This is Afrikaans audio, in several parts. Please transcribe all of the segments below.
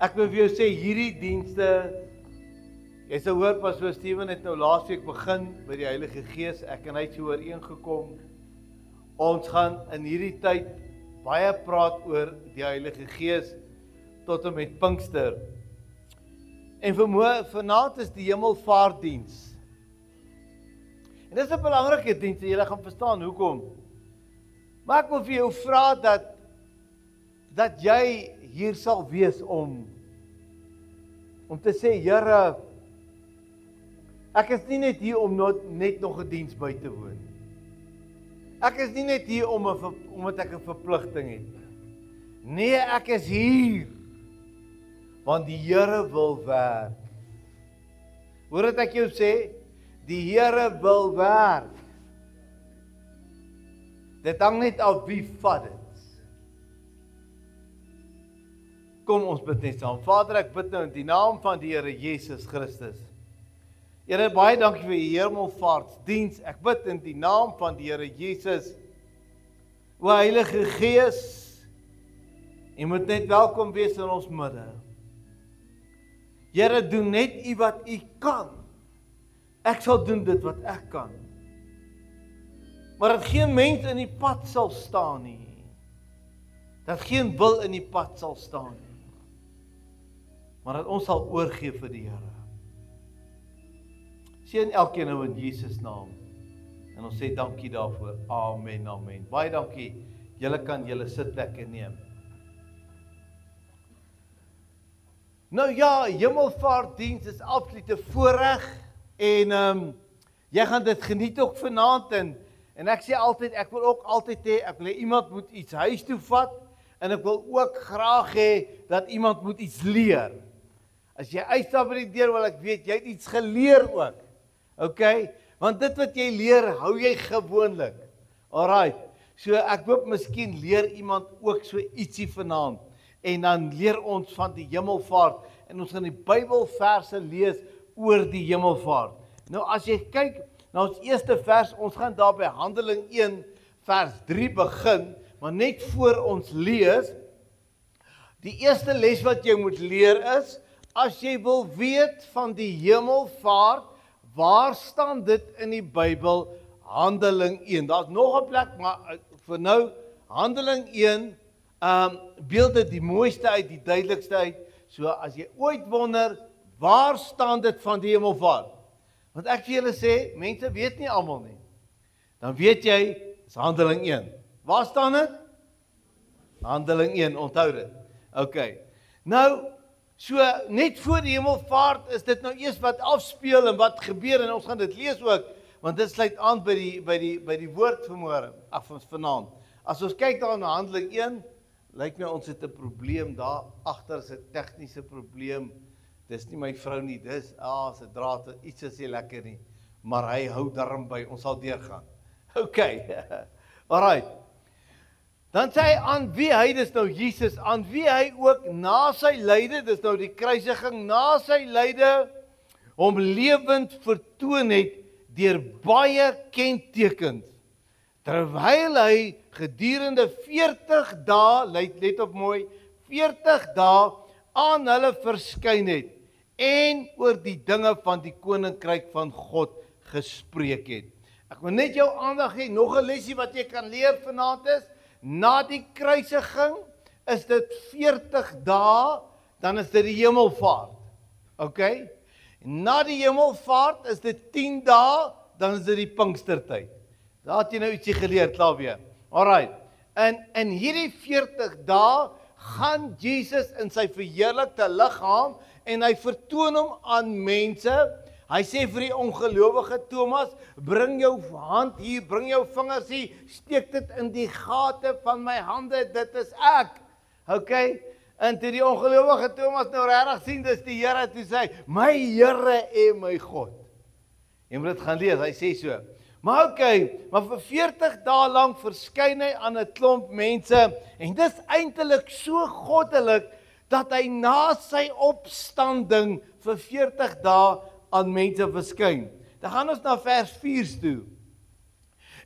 Ek wil vir jou sê, hierdie dienste, jy sal hoor, Pastor Steven het nou laasweek begin by die Heilige Gees, ek en hy het so ooreengekom. Ons gaan in hierdie tyd baie praat oor die Heilige Gees tot en met Pinkster. En vanaand is die Hemelvaartdiens. En dit is 'n belangrike diens, en julle gaan verstaan hoekom. Maar ek wil vir jou vra dat jy hier sal wees om te sê, Here, ek is nie net hier om net nog 'n diens by te woon. Ek is nie net hier omdat ek 'n verpligting het. Nee, ek is hier want die Here wil werk. Hoor dit ek jou sê? Die Here wil werk. Dit hang net af wie vat dit. Kom ons bid net saam. Vader, ek bid nou in die naam van die Here Jesus Christus. Here, baie dankie vir die Hemelvaartdiens. Ek bid in die naam van die Here Jesus. O Heilige Gees, U moet net welkom wees in ons midde. Here, doen net U wat U kan. Ek sal doen dit wat ek kan. Maar dat geen mens in die pad sal staan nie. Dat geen wil in die pad sal staan nie. Maar dat ons sal oorgee vir die Here. Seën elkeen nou in Jesus naam. En ons sê dankie daarvoor. Amen, amen. Baie dankie. Julle kan julle sitplekke neem. Nou ja, Hemelvaartdiens is absolute voorreg. En jy gaan dit geniet ook vanaand. En ek sê altyd, ek wil ook altyd hê, ek wil hê iemand moet iets huis toe vat. En ek wil ook graag hê dat iemand moet iets leer. As jy uitstap by die deur, wil ek weet, jy het iets geleer ook. Okay? Want dit wat jy leer, hou jy gewoonlik. Alright. So ek hoop miskien leer iemand ook so ietsie vanaand. En dan leer ons van die hemelvaart. En ons gaan die Bybelverse lees oor die hemelvaart. Nou as jy kyk na ons eerste vers, ons gaan daar by Handeling 1 vers 3 begin, maar net voor ons lees, die eerste les wat jy moet leer is, as jy wil weet van die hemelvaart, waar staan dit in die Bybel? Handeling 1. Daar's nog 'n plek, maar vir nou, Handeling 1, beeld dit die mooiste uit, die duidelikste uit. So as jy ooit wonder, waar staan dit van die hemelvaart? Want ek vir julle sê, mense weet nie almal nie. Dan weet jy, is Handeling 1. Waar staan dit? Handeling 1, onthou dit. Okay. Nou, so net voor die hemelvaart is dit nou eers wat afspeel en wat gebeur, en ons gaan dit lees ook, want dit sluit aan by die woord vanmôre, vanaand. As ons kyk daar na Handeling 1, lyk my ons het 'n probleem daar agter, is 'n tegniese probleem. Dis nie my vrou nie, dis se draad, iets is nie lekker nie, maar hy hou darm by, ons sal deurgaan. Okay. Alright. Dan sê hy aan wie hy, dis nou Jesus, aan wie hy ook na sy lyde, dis nou die kruisiging, na sy lyde, hom lewend vertoon het, deur baie kentekens, terwyl hy gedurende 40 dae, let op mooi, 40 dae aan hulle verskyn het, en oor die dinge van die koninkryk van God gespreek het. Ek wil net jou aandag hê, nog 'n lesie wat jy kan leer vanaand is, na die kruisiging is dit 40 dae, dan is dit die hemelvaart. Okay? Na die hemelvaart is dit 10 dae, dan is dit die Pinkstertyd. Daar het jy nou ietsie geleer, klaar weer. Alright. En hierdie 40 dae gaan Jesus in sy verheerlikte liggaam en hy vertoon hom aan mense. Hy sê vir die ongelowige Thomas, bring jou hand hier, bring jou vingers hier, steek dit in die gate van my hande, dit is ek. Okay? En toe die ongelowige Thomas nou regtig sien, dis die Here, toe sê hy, my Here en my God. Jy moet dit gaan lees, hy sê so. Maar okay, maar vir 40 dae lank verskyn hy aan 'n klomp mense, en dis eintlik so goddelik, dat hy na sy opstanding vir 40 dae aan mense verskyn. Dan gaan ons na vers 4 toe.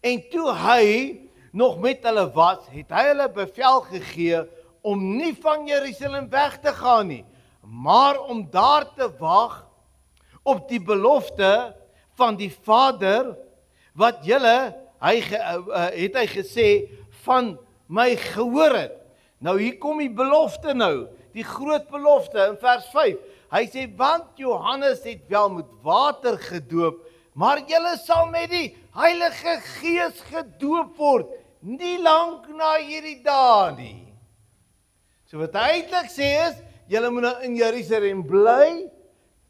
En toe hy nog met hulle was, het hy hulle bevel gegee om nie van Jerusalem weg te gaan nie. maar om daar te wag op die belofte van die Vader, wat julle, het hy gesê, van my gehoor het. Nou hier kom die belofte nou, die groot belofte in vers 5. Hy sê, want Johannes het wel met water gedoop, maar julle sal met die Heilige Gees gedoop word, nie lank na hierdie dae nie. So wat hy eintlik sê is, julle moet nou in Jerusalem bly,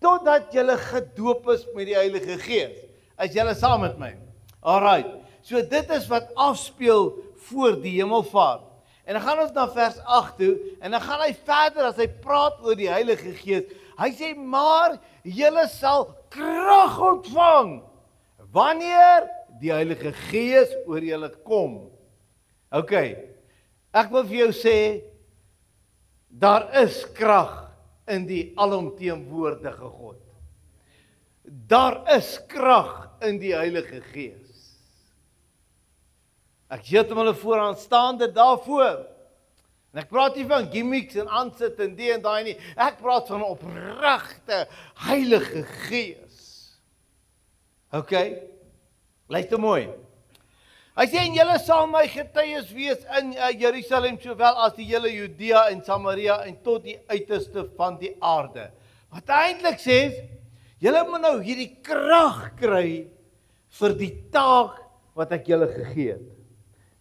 totdat julle gedoop is met die Heilige Gees. Is julle saam met my? Alright, so dit is wat afspeel voor die hemelvaart. En dan gaan ons na vers 8 toe, en dan gaan hy verder as hy praat oor die Heilige Gees. Hy sê, maar julle sal krag ontvang, wanneer die Heilige Gees oor julle kom. Ok, ek wil vir jou sê, daar is krag in die alomteenwoordige God. Daar is krag in die Heilige Gees. Ek is heeltemal vooraanstaande daarvoor. En ek praat nie van gimmicks en aansit en die en daai nie. Ek praat van opregte Heilige Gees. Ok? Luister mooi. Hy sê, en julle sal my getuies wees in Jerusalem, sowel as die hele Judea en Samaria en tot die uiterste van die aarde. Wat hy eintlik sê is, julle moet nou hierdie krag kry vir die taak wat ek julle gegee het.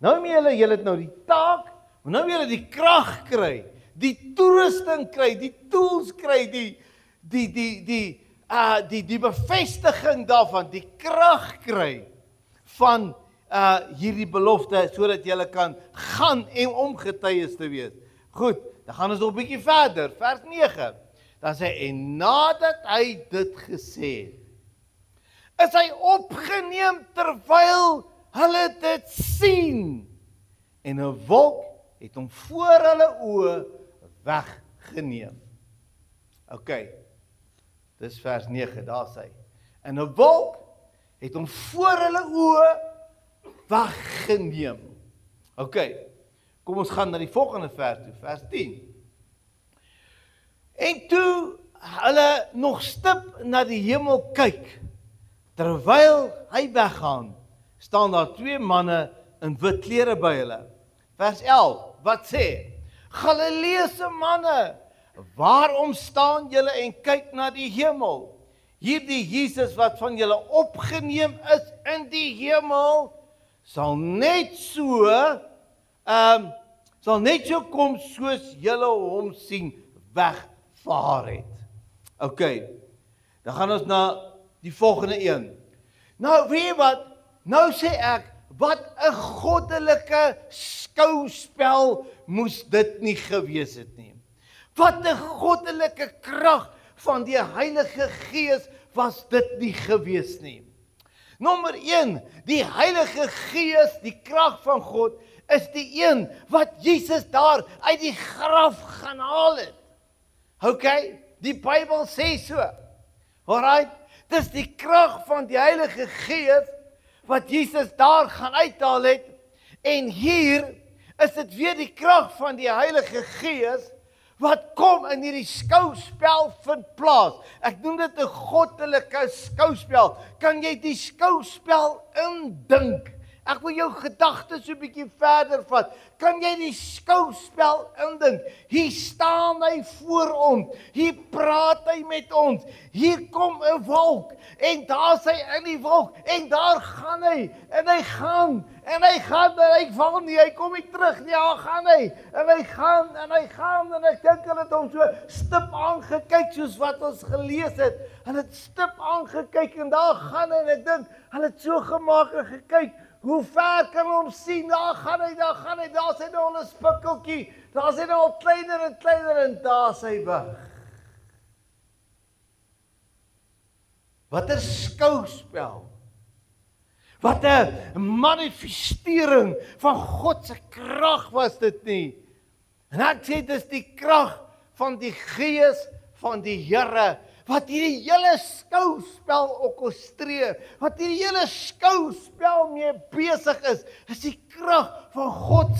Nou moet julle het nou die taak, maar nou moet julle die krag kry, die toerusting kry, die tools kry, die bevestiging daarvan, die krag kry van hierdie belofte, sodat julle kan gaan en om getuies te wees. Goed, dan gaan ons nog 'n bietjie verder, vers 9. Dan sê hy, en nadat hy dit gesê het, is hy opgeneem terwyl hulle dit sien, en 'n wolk het hom voor hulle oë weggeneem. Ok, dis vers 9, daar sê hy, en 'n wolk het hom voor hulle oë weggeneem. Ok, kom ons gaan na die volgende vers toe, vers 10. En toe hulle nog stip na die hemel kyk, terwyl hy weggaan, staan daar 2 manne in wit klere by hulle. Vers 11, wat sê? Galileese manne, waarom staan julle en kyk na die hemel? Hierdie Jesus wat van julle opgeneem is in die hemel, sal net so kom soos julle hom sien wegvaar het. Ok, dan gaan ons na die volgende een. Nou, weet jy wat? Nou sê ek, wat 'n goddelike skouspel moes dit nie gewees het nie. Wat 'n goddelike krag van die Heilige Gees was dit nie gewees nie. Nommer 1, die Heilige Gees, die krag van God, is die een wat Jesus daar uit die graf gaan haal het. Ok, die Bybel sê so. Alright, dis die krag van die Heilige Gees wat Jesus daar gaan uithaal het, en hier is dit weer die krag van die Heilige Gees wat kom in hierdie skouspel vind plaas. Ek noem dit 'n goddelike skouspel. Kan jy die skouspel indink? Ek wil jou gedagtes so 'n bietjie verder vat. Kan jy die skouspel indink? Hier staan hy voor ons. Hier praat hy met ons. Hier kom 'n wolk en daar is hy in die wolk en daar gaan hy en hy gaan en hy gaan en hy val nie, hy kom nie terug nie, daar gaan hy en hy gaan en ek dink hulle het hom so stip aangekyk soos wat ons gelees het. Hulle het stip aangekyk en daar gaan hy en ek dink hulle het so gemaak en gekyk. Hoe ver kan ons sien? Daar gaan hy, daar is hy nou al 'n spikkeltjie, daar is hy nou al kleiner en daar is hy weg. Wat 'n skouspel. Wat 'n manifestering van God se krag was dit nie. En ek sê dis die krag van die Gees van die Here wat hierdie hele skouspel orkestreer, wat hierdie hele skouspel mee besig is die krag van God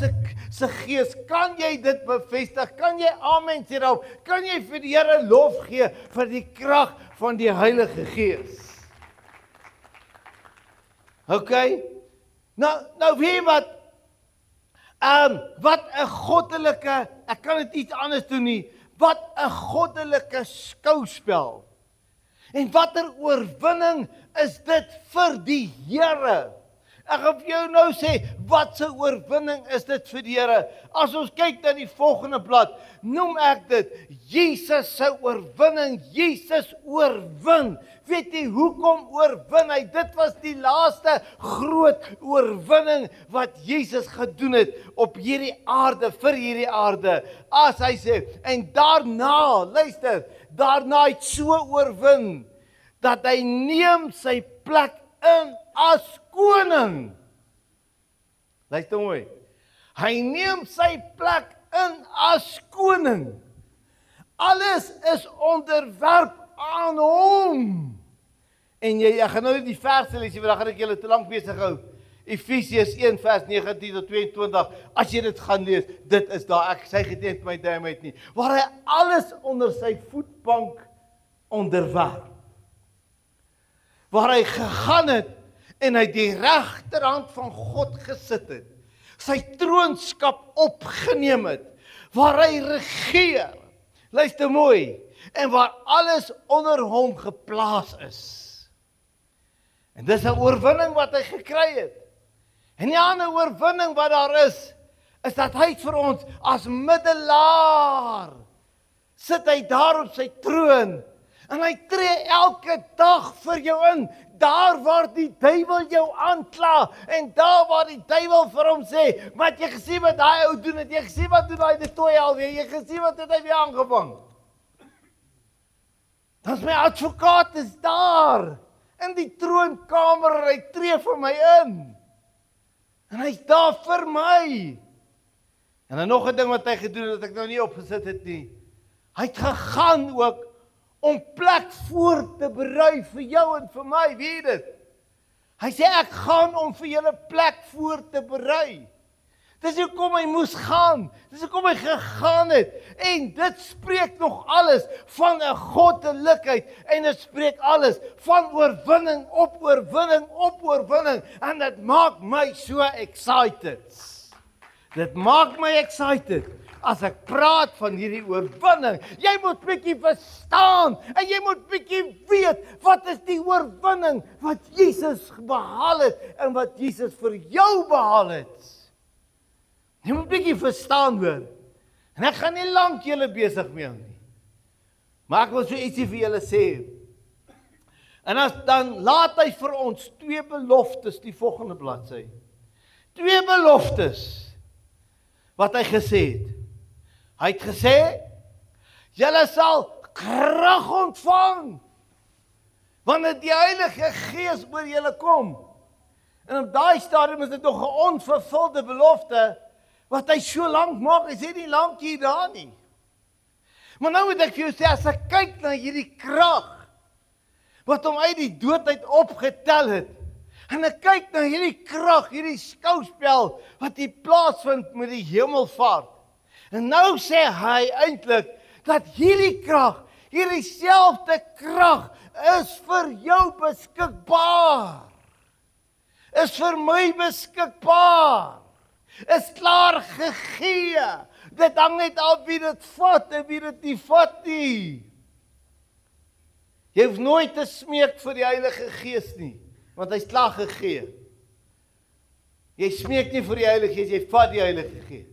se gees. Kan jy dit bevestig? Kan jy amen sê daarop? Kan jy vir die Here lof gee vir die krag van die Heilige Gees? Okay? Nou weet jy wat? Wat 'n goddelike, ek kan dit iets anders doen nie, wat 'n goddelike skouspel. En watter oorwinning is dit vir die Here? Ek gaan vir jou nou sê, wat se oorwinning is dit vir die Here? As ons kyk na die volgende blad, noem ek dit, Jesus se oorwinning, Jesus oorwin. Weet jy hoekom oorwin hy? Dit was die laaste groot oorwinning wat Jesus gedoen het op hierdie aarde, vir hierdie aarde. As hy sê, en daarna, luister, daarna het so oorwin, dat hy neem sy plek in as koning. Luister mooi. Hy neem sy plek in as koning. Alles is onderwerp aan hom. En ek gaan nou nie die verse lees, want dan gaan ek julle te lank besig hou. Efesiërs 1 vers 19 tot 22. As jy dit gaan lees, dit is daar. Ek sê geteen my duimheid nie. Waar hy alles onder sy voetbank onderwerp. Waar hy gegaan het en hy die regterhand van God gesit het. Sy troonskap opgeneem het. Waar hy regeer. Luister mooi. En waar alles onder hom geplaas is. En dis 'n oorwinning wat hy gekry het. En die ander oorwinning wat daar is dat hy vir ons as middelaar sit hy daar op sy troon. En hy tree elke dag vir jou in. Daar waar die duiwel jou aankla. En daar waar die duiwel vir hom sê, wat jy gesien wat hy ou doen het. Jy gesien wat doen hy dit toe alweer. Jy gesien wat het hy weer aangevang. Dan is my advokaat is daar. In die troonkamer en hy tree vir my in. En hy's daar vir my. En dan nog 'n ding wat hy gedoen het, wat ek nou nie opgesit het nie. Hy het gegaan ook om plek voor te berei vir jou en vir my, weet jy dit? Hy sê ek gaan om vir julle plek voor te berei. Dis hoekom hy moes gaan. Dis hoekom hy gegaan het. En dit spreek nog alles van 'n goddelikheid. En dit spreek alles van oorwinning op oorwinning op oorwinning. En dit maak my so excited. Dit maak my excited. As ek praat van hierdie oorwinning, jy moet bietjie verstaan en jy moet bietjie weet wat is die oorwinning wat Jesus behaal het en wat Jesus vir jou behaal het. Jy moet bietjie verstaan hoor. En ek gaan nie lank julle besig mee hou nie. Maar ek wil so ietsie vir julle sê. En dan laat hy vir ons 2 beloftes die volgende bladsy. 2 beloftes wat hy gesê het. Hy het gesê, julle sal krag ontvang, wanneer die Heilige Gees oor julle kom. En op daai stadium is dit nog 'n onvervulde belofte, wat hy so lank maak, hy sê nie lank hier daar nie. Maar nou moet ek vir jou sê, as ek kyk na hierdie krag, wat hom uit die dood uit opgetel het, en ek kyk na hierdie krag, hierdie skouspel, wat hier plaasvind met die hemelvaart, en nou sê hy eintlik, dat hierdie krag, hierdie selfde krag, is vir jou beskikbaar. Is vir my beskikbaar. Is klaar gegee. Dit hang net af wie dit vat en wie dit nie vat nie. Jy hoef nooit te smeek vir die Heilige Gees nie, want hy's klaar gegee. Jy smeek nie vir die Heilige Gees, jy vat die Heilige Gees.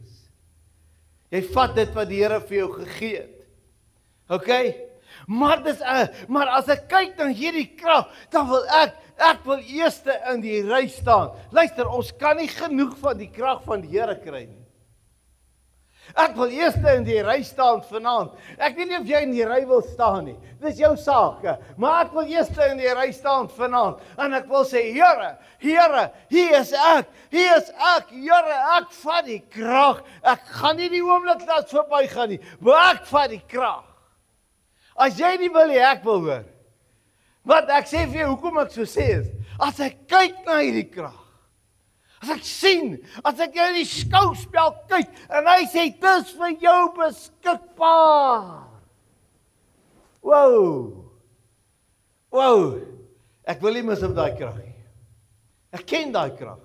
Jy vat dit wat die Here vir jou gegee het. Okay? Maar as ek kyk na hierdie krag, dan wil ek wil eerste in die ry staan. Luister, ons kan nie genoeg van die krag van die Here kry nie. Ek wil eerste in die ry staan vanaand. Ek weet nie of jy in die ry wil staan nie. Dis jou saak. Maar ek wil eerste in die ry staan vanaand. En ek wil sê, Here, hier is ek, Here, ek vat die krag. Ek gaan nie die oomblik laat verbygaan nie, maar ek vat die krag. As jy nie wil hê ek wil hoor. Want ek sê vir jou hoekom ek so sê is, as ek kyk na hierdie krag, as ek sien, as ek hierdie skouspel kyk en hy sê dis vir jou beskikbaar. Wow. Wow. Ek wil nie mis op daai krag nie. Ek ken daai krag.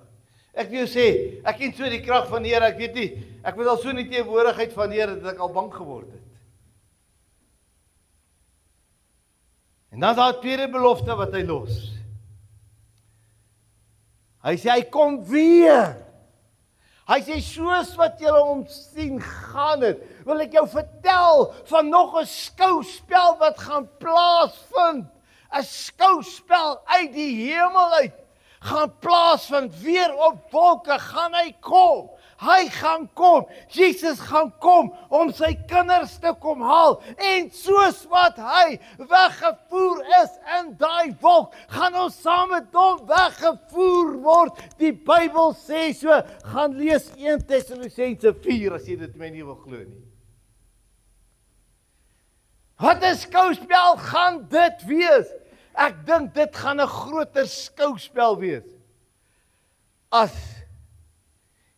Ek wil jou sê, ek ken so die krag van die Here, ek weet nie, ek was al so in die teenwoordigheid van die Here dat ek al bang geword het. En dan daai tweede belofte wat hy los. Hy sê hy kom weer. Hy sê soos wat julle hom sien gaan dit, wil ek jou vertel van nog 'n skouspel wat gaan plaasvind. 'n Skouspel uit die hemel uit gaan plaasvind, weer op wolke gaan hy kom. Hy gaan kom, Jesus gaan kom om sy kinders te kom haal en soos wat hy weggevoer is in daai wolk, gaan ons saam met hom weggevoer word. Die Bybel sê so, gaan lees 1 Tessalonisense 4 as jy dit my nie wil glo nie. Wat 'n skouspel gaan dit wees? Ek dink dit gaan 'n groter skouspel wees as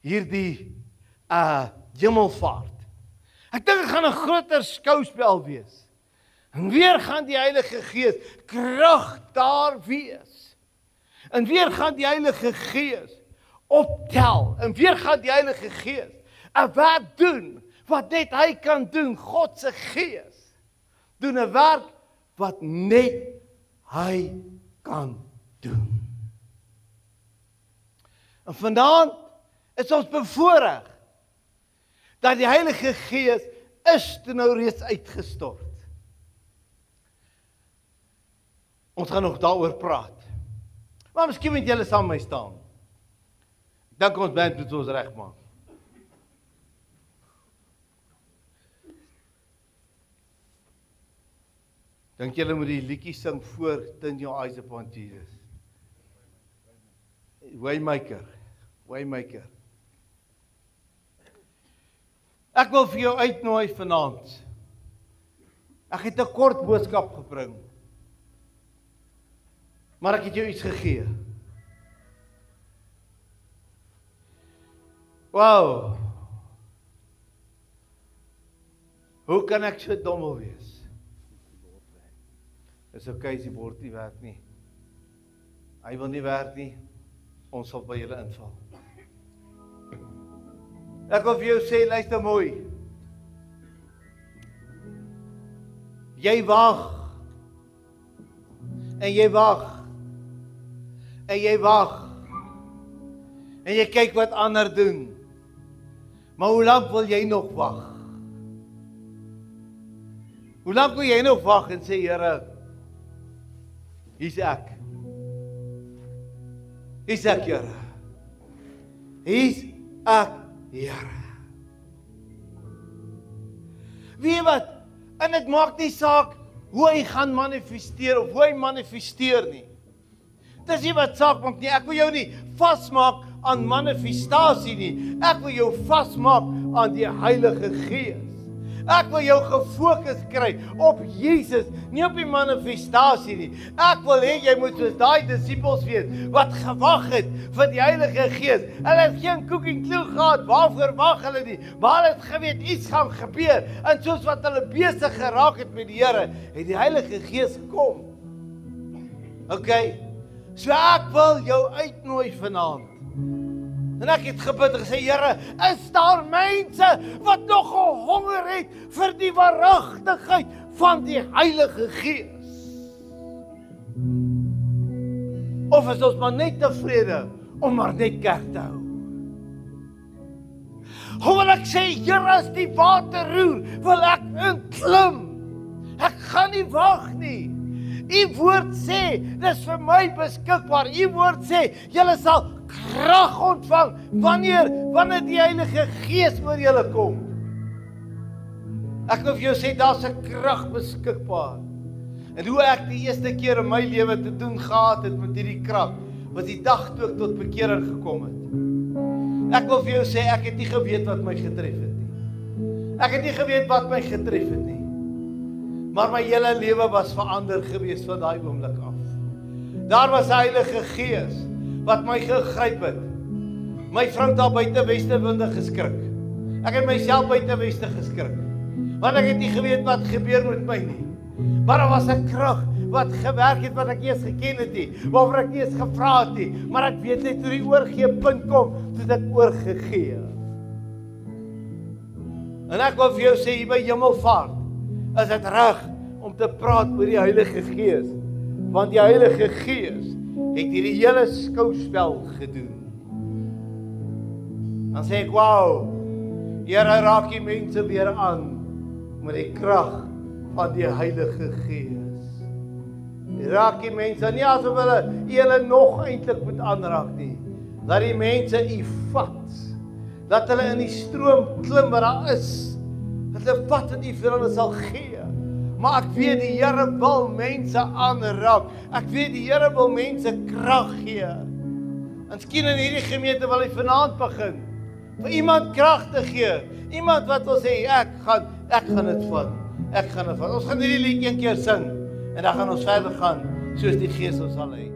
hierdie hemelvaart. Ek dink dit gaan 'n groter skouspel wees. En weer gaan die Heilige Gees krag daar wees. En weer gaan die Heilige Gees optel. En weer gaan die Heilige Gees 'n werk doen wat net hy kan doen. God se Gees doen 'n werk wat net hy kan doen. En vandaan is ons bevoorreg dat die Heilige Gees is toe nou reeds uitgestort. Ons gaan nog daaroor praat. Maar miskien moet julle saam met my staan. Dink ons band moet ons regmaak. Dink julle moet die liedjie sing voor Turn Your Eyes Upon Jesus. Waymaker. Waymaker. Ek wil vir jou uitnooi vanaand. Ek het 'n kort boodskap gebring. Maar ek het jou iets gegee. Wow. Hoe kan ek so dom wees? Dis okay, die bord nie werk nie. Hy wil nie werk nie. Ons sal by julle inval. Ek wil vir jou sê, luister mooi. Jy wag. En jy wag. En jy wag. En jy kyk wat ander doen. Maar hoe lank wil jy nog wag? Hoe lank wil jy nog wag en sê, Here, hier's ek. Hier's ek, Here. Hier's ek, Here. Weet wat? En dit maak nie saak hoe hy gaan manifesteer of hoe hy manifesteer nie. Dis nie wat saak maak nie. Ek wil jou nie vasmaak aan manifestasie nie. Ek wil jou vasmaak aan die Heilige Gees. Ek wil jou gefokus kry op Jesus, nie op die manifestasie nie. Ek wil hê jy moet soos daai disippels wees wat gewag het vir die Heilige Gees. Hulle het geen cooking clue gehad waarvoor wag hulle nie, maar hulle het geweet iets gaan gebeur. En soos wat hulle besig geraak het met die Here, het die Heilige Gees gekom. Okay. So ek wil jou uitnooi vanaand. En ek het gebid en gesê, Here, is daar mense wat nog 'n honger het vir die waaragtigheid van die Heilige Gees? Of is ons maar net tevrede om maar net kerk te hou? Hoe wil ek sê, Here, as die water roer, wil ek inklim. Ek gaan nie wag nie. U woord sê, dis vir my beskikbaar. U woord sê, julle sal krag ontvang wanneer die Heilige Gees oor julle kom. Ek wil vir jou sê, daar's 'n krag beskikbaar. En hoe ek die eerste keer in my lewe te doen gehad het met hierdie krag, was die dag toe ek tot bekering gekom het. Ek wil vir jou sê, ek het nie geweet wat my getref het nie. Ek het nie geweet wat my getref het nie. Maar my hele lewe was verander gewees van daai oomblik af. Daar was die Heilige Gees wat my gegryp het. My vrou daar buite Westerwinde geskrik. Ek het myself buite Weste geskrik. Want ek het nie geweet wat gebeur met my nie. Maar daar was 'n krag wat gewerk het wat ek eers geken het nie, waaroor ek eers gevra het nie, maar ek weet net hoe die oorgee punt kom, toe ek oorgegee. En ek wil vir jou sê, hier by Hemelvaart, is dit reg om te praat oor die Heilige Gees, want die Heilige Gees het hierdie hele skouspel gedoen. Dan sê ek, wow, Here, raak die mense weer aan met die krag van die Heilige Gees. Raak die mense, nie asof hulle nog eintlik moet aanraak nie, dat die mense u vat, dat hulle in die stroom klim wat daar is, dat hulle vat en u vir hulle sal gee. Maar ek weet die Here wil mense aanraak, ek weet die Here wil mense krag gee. En miskien in hierdie gemeente wil hy vanaand begin, vir iemand krag te gee, iemand wat wil sê, ek gaan dit vat, ek gaan dit vat. Ons gaan hierdie lied een keer sing, en dan gaan ons verder gaan, soos die Gees ons sal lei.